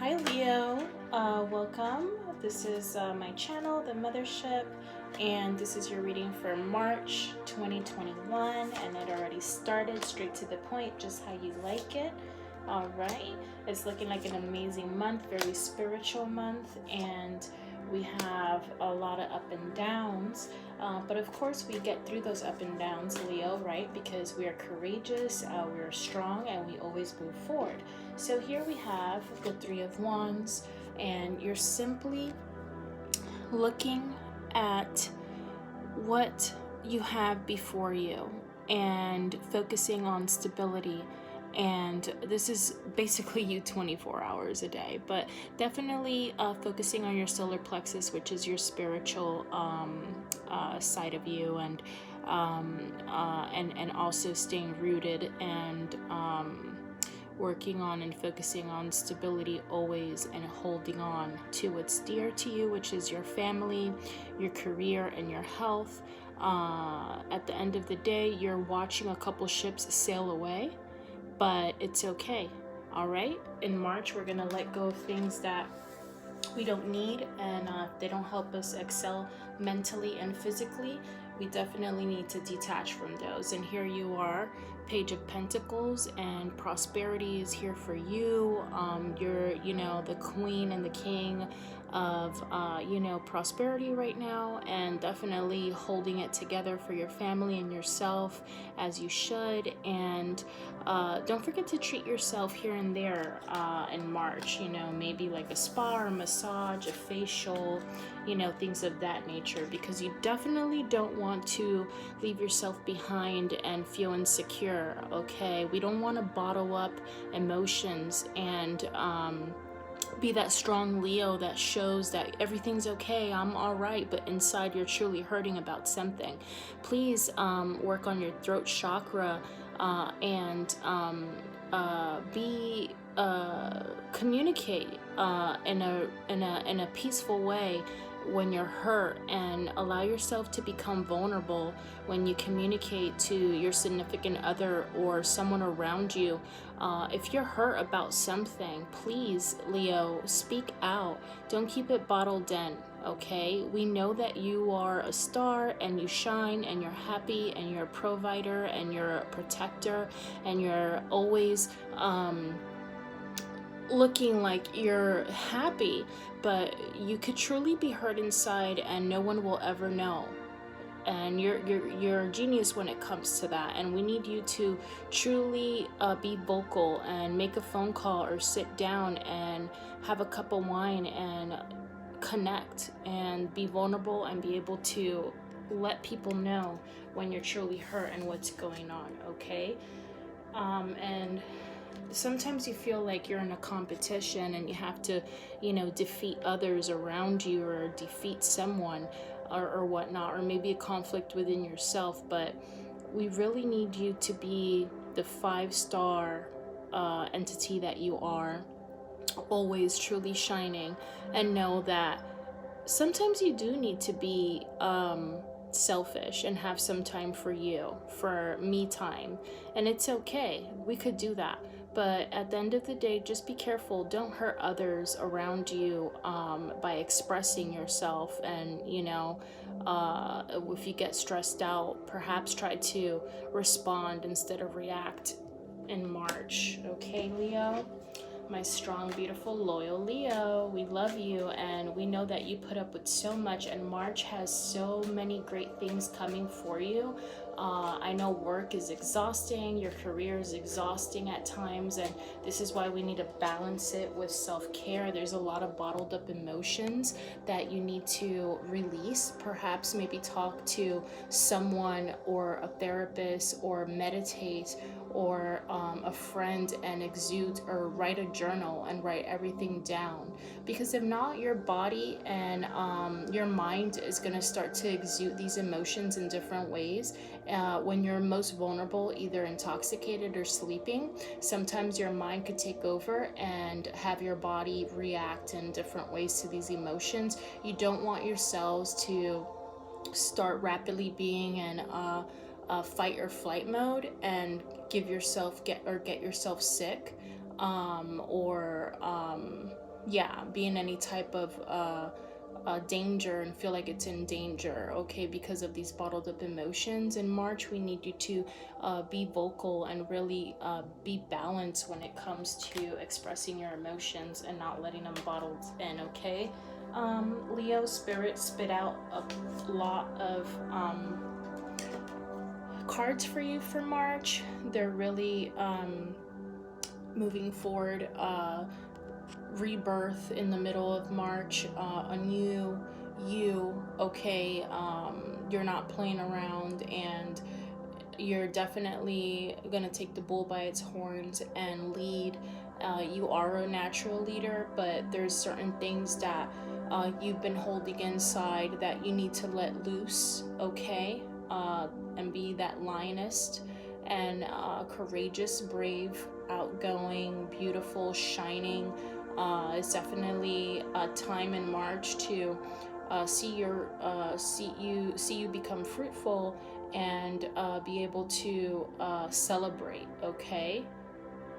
Hi Leo, welcome. This is my channel, The Mothership, and this is your reading for March 2021, and it already started straight to the point, just how you like it. All right, it's looking like an amazing month, very spiritual month, and we have a lot of up and downs. But of course, we get through those up and downs, Leo, right? Because we are courageous, we're strong, and we always move forward. So here we have the Three of Wands, and you're simply looking at what you have before you and focusing on stability. And this is basically you 24 hours a day, but definitely focusing on your solar plexus, which is your spiritual side of you, and also staying rooted and working on and focusing on stability always, and holding on to what's dear to you, which is your family, your career, and your health. At the end of the day, you're watching a couple ships sail away, but it's okay. All right, in March we're gonna let go of things that we don't need, and they don't help us excel mentally and physically. We definitely need to detach from those. And here you are, Page of Pentacles, and prosperity is here for you. You're, the queen and the king of, prosperity right now, and definitely holding it together for your family and yourself, as you should. And don't forget to treat yourself here and there in March, maybe like a spa or massage, a facial, things of that nature, because you definitely don't want to leave yourself behind and feel insecure. Okay, we don't want to bottle up emotions and be that strong Leo that shows that everything's okay, I'm all right, but inside you're truly hurting about something. Please work on your throat chakra and communicate in a peaceful way when you're hurt, and allow yourself to become vulnerable when you communicate to your significant other or someone around you. If you're hurt about something, please, Leo, speak out. Don't keep it bottled in, okay? We know that you are a star and you shine and you're happy and you're a provider and you're a protector and you're always looking like you're happy, but you could truly be hurt inside and no one will ever know. And you're a genius when it comes to that, and we need you to truly be vocal and make a phone call or sit down and have a cup of wine and connect and be vulnerable and be able to let people know when you're truly hurt and what's going on, okay? And sometimes you feel like you're in a competition and you have to, defeat others around you or defeat someone or whatnot, or maybe a conflict within yourself. But we really need you to be the 5-star entity that you are, always truly shining, and know that sometimes you do need to be selfish and have some time for you, for me time, and it's okay. We could do that, but at the end of the day, just be careful. Don't hurt others around you by expressing yourself. And if you get stressed out, perhaps try to respond instead of react in March. Okay, Leo? My strong, beautiful, loyal Leo, we love you, and we know that you put up with so much, and March has so many great things coming for you. I know work is exhausting, your career is exhausting at times, and this is why we need to balance it with self-care. There's a lot of bottled up emotions that you need to release. Perhaps maybe talk to someone or a therapist, or meditate, or a friend, and exude, or write a journal and write everything down. Because if not, your body and your mind is going to start to exude these emotions in different ways. When you're most vulnerable, either intoxicated or sleeping, sometimes your mind could take over and have your body react in different ways to these emotions. You don't want yourselves to start rapidly being in fight or flight mode and get yourself sick, or yeah, be in any type of danger and feel like it's in danger, okay, because of these bottled up emotions. In March, we need you to be vocal and really be balanced when it comes to expressing your emotions and not letting them bottled in, okay? Leo, spirit spit out a lot of cards for you for March. They're really moving forward, rebirth in the middle of March, a new you, okay? You're not playing around, and you're definitely gonna take the bull by its horns and lead. You are a natural leader, but there's certain things that you've been holding inside that you need to let loose, okay? And be that lioness and courageous, brave, outgoing, beautiful, shining. It's definitely a time in March to see you become fruitful and be able to celebrate, okay?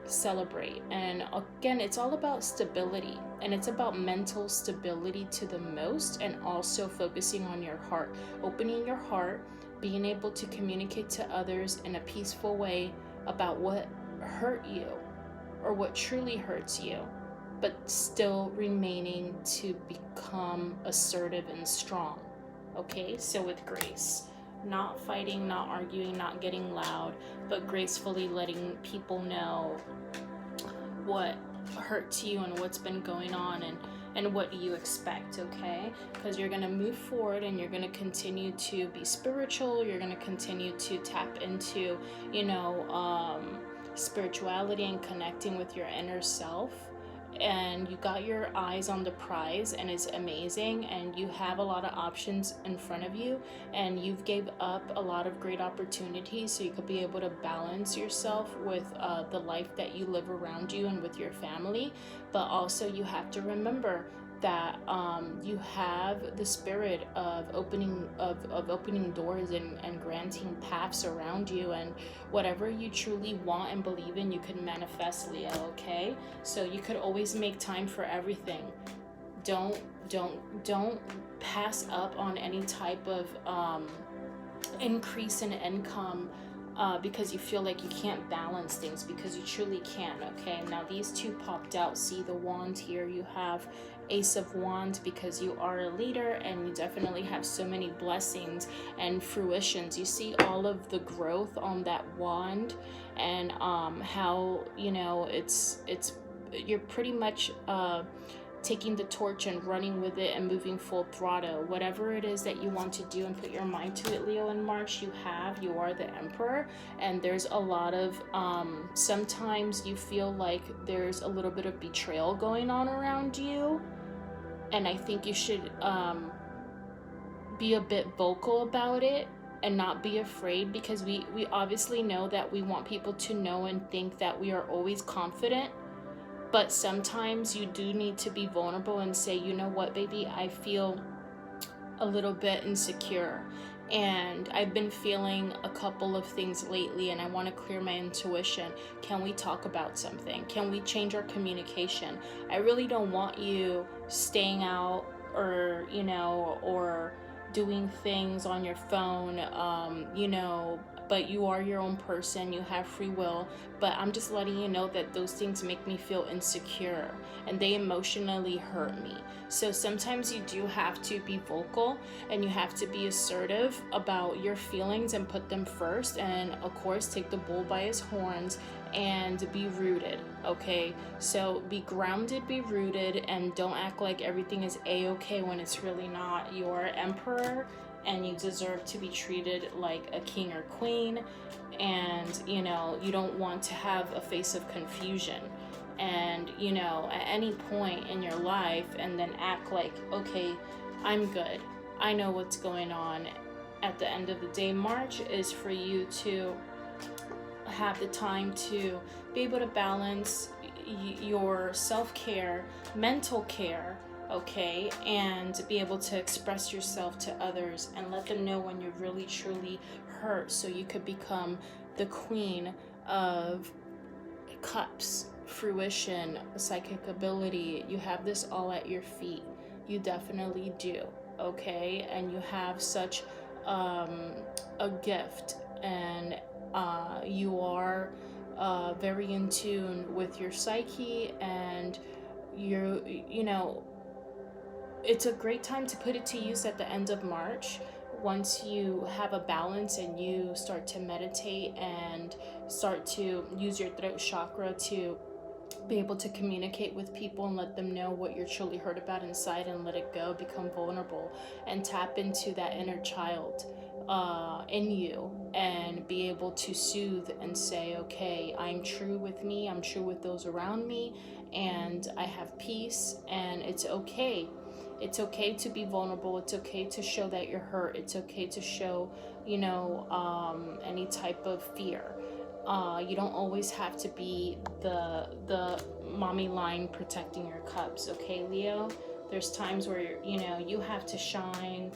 Celebrate. And again, it's all about stability, and it's about mental stability to the most, and also focusing on your heart, opening your heart, being able to communicate to others in a peaceful way about what hurt you or what truly hurts you, but still remaining to become assertive and strong, okay? So with grace, not fighting, not arguing, not getting loud, but gracefully letting people know what hurts you and what's been going on, and what you expect, okay? Because you're going to move forward and you're going to continue to be spiritual. You're going to continue to tap into, spirituality and connecting with your inner self. And you got your eyes on the prize, and it's amazing, and you have a lot of options in front of you, and you've gave up a lot of great opportunities so you could be able to balance yourself with the life that you live around you and with your family. But also you have to remember that you have the spirit of opening doors and granting paths around you, and whatever you truly want and believe in, you can manifest, Leo, okay? So you could always make time for everything. Don't pass up on any type of increase in income because you feel like you can't balance things, because you truly can, okay? Now these two popped out. See the wand here, you have Ace of Wands, because you are a leader and you definitely have so many blessings and fruitions. You see all of the growth on that wand, and how it's you're pretty much taking the torch and running with it and moving full throttle. Whatever it is that you want to do and put your mind to it, Leo, in March, you are the emperor. And there's a lot of sometimes you feel like there's a little bit of betrayal going on around you, and I think you should be a bit vocal about it and not be afraid, because we obviously know that we want people to know and think that we are always confident. But sometimes you do need to be vulnerable and say, you know what, baby, I feel a little bit insecure. And I've been feeling a couple of things lately, and I want to clear my intuition. Can we talk about something? Can we change our communication? I really don't want you staying out or, or doing things on your phone, but you are your own person, you have free will. But I'm just letting you know that those things make me feel insecure and they emotionally hurt me. So sometimes you do have to be vocal and you have to be assertive about your feelings and put them first, and of course take the bull by his horns and be rooted, okay? So be grounded, be rooted, and don't act like everything is a-okay when it's really not. You are emperor and you deserve to be treated like a king or queen, and you don't want to have a face of confusion and at any point in your life and then act like, okay, I'm good, I know what's going on. At the end of the day, March is for you to have the time to be able to balance your self-care, mental care, okay, and be able to express yourself to others and let them know when you're really truly hurt, so you could become the queen of cups fruition, psychic ability. You have this all at your feet. You definitely do, okay? And you have such a gift, and you are very in tune with your psyche, and you know, it's a great time to put it to use at the end of March. Once you have a balance and you start to meditate and start to use your throat chakra to be able to communicate with people and let them know what you're truly hurt about inside, and let it go, become vulnerable, and tap into that inner child in you, and be able to soothe and say, okay, I'm true with me, I'm true with those around me, and I have peace, and it's okay. It's okay to be vulnerable. It's okay to show that you're hurt. It's okay to show, any type of fear. You don't always have to be the mommy lion protecting your cubs, okay, Leo? There's times where you have to shine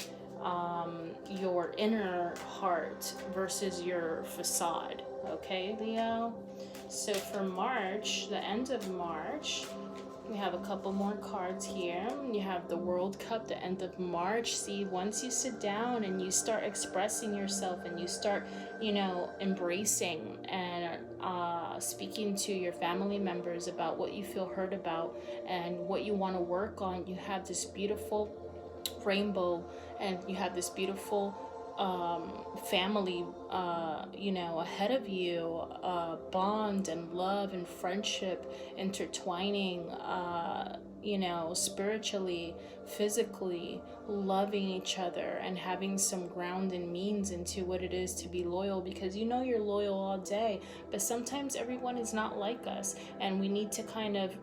your inner heart versus your facade, okay, Leo? So for March, the end of March, we have a couple more cards here. You have the World Cup, the end of March. See, once you sit down and you start expressing yourself, and you start, embracing and speaking to your family members about what you feel hurt about and what you want to work on, you have this beautiful rainbow, and you have this beautiful family ahead of you, bond and love and friendship intertwining, spiritually, physically, loving each other, and having some ground and means into what it is to be loyal, because you're loyal all day, but sometimes everyone is not like us, and we need to kind of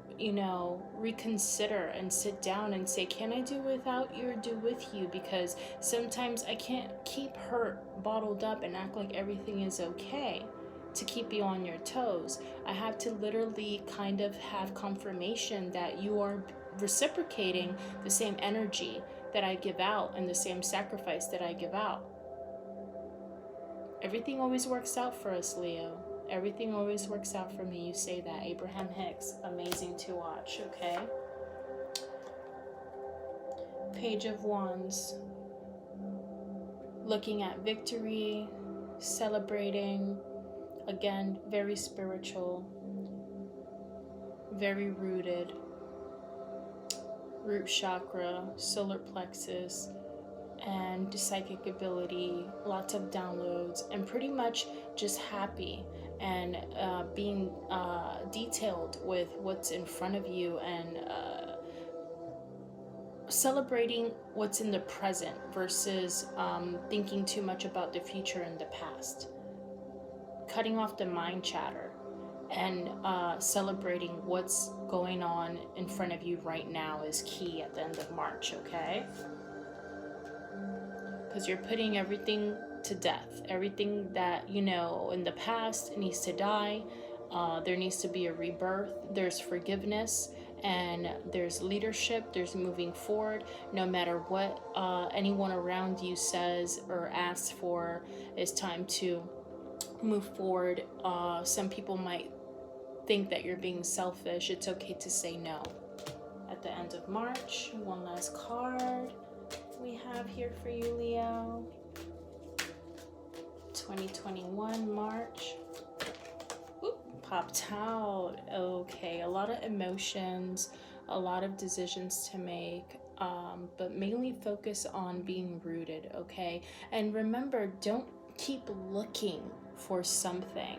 reconsider and sit down and say, can I do without you or do with you? Because sometimes I can't keep hurt bottled up and act like everything is okay to keep you on your toes. I have to literally kind of have confirmation that you are reciprocating the same energy that I give out and the same sacrifice that I give out. Everything always works out for us, Leo. Everything always works out for me. You say that. Abraham Hicks, amazing to watch, okay? Page of Wands. Looking at victory, celebrating. Again, very spiritual, very rooted. Root chakra, solar plexus, and psychic ability, lots of downloads, and pretty much just happy and being detailed with what's in front of you, and celebrating what's in the present versus thinking too much about the future and the past. Cutting off the mind chatter and celebrating what's going on in front of you right now is key at the end of March, okay? Because you're putting everything to death. Everything that, in the past needs to die. There needs to be a rebirth. There's forgiveness, and there's leadership. There's moving forward. No matter what anyone around you says or asks for, it's time to move forward. Some people might think that you're being selfish. It's okay to say no. At the end of March, one last card we have here for you, Leo. 2021 March. Oop, popped out. Okay, a lot of emotions, a lot of decisions to make, but mainly focus on being rooted, okay? And remember, don't keep looking for something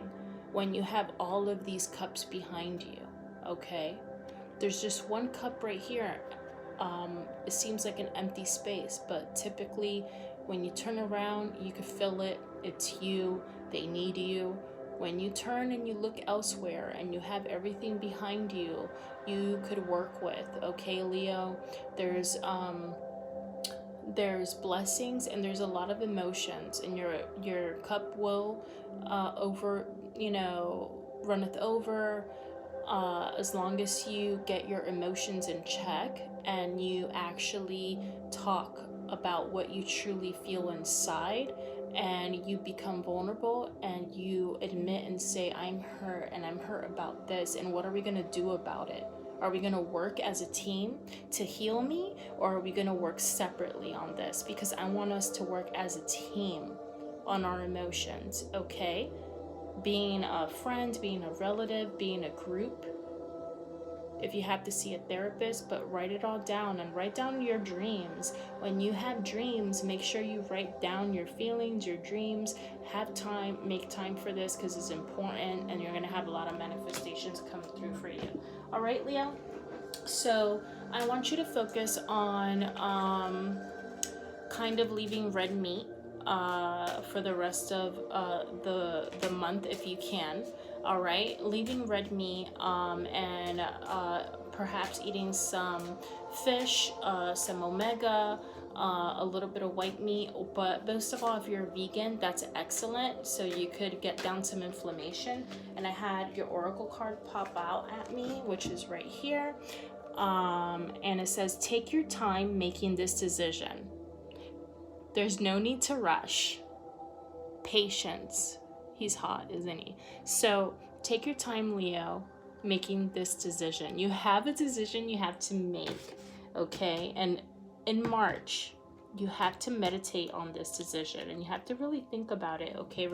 when you have all of these cups behind you, okay? There's just one cup right here. It seems like an empty space, but typically when you turn around, you can feel it. It's you. They need you. When you turn and you look elsewhere and you have everything behind you, you could work with, okay, Leo? There's blessings, and there's a lot of emotions, and your cup will runneth over, as long as you get your emotions in check and you actually talk about what you truly feel inside, and you become vulnerable and you admit and say, I'm hurt and I'm hurt about this, and what are we going to do about it? Are we going to work as a team to heal me, or are we going to work separately on this? Because I want us to work as a team on our emotions, okay? Being a friend, being a relative, being a group. If you have to see a therapist, but write it all down and write down your dreams. When you have dreams, make sure you write down your feelings, your dreams. Have time, make time for this, because it's important, and you're going to have a lot of manifestations come through for you. All right, Leo? So I want you to focus on kind of leaving red meat for the rest of the month if you can. All right, leaving red meat and perhaps eating some fish, some omega, a little bit of white meat. But most of all, if you're vegan, that's excellent, so you could get down some inflammation. And I had your oracle card pop out at me, which is right here, and it says, take your time making this decision. There's no need to rush. Patience. He's hot, isn't he? So take your time, Leo, making this decision. You have a decision you have to make, okay? And in March, you have to meditate on this decision, and you have to really think about it, okay?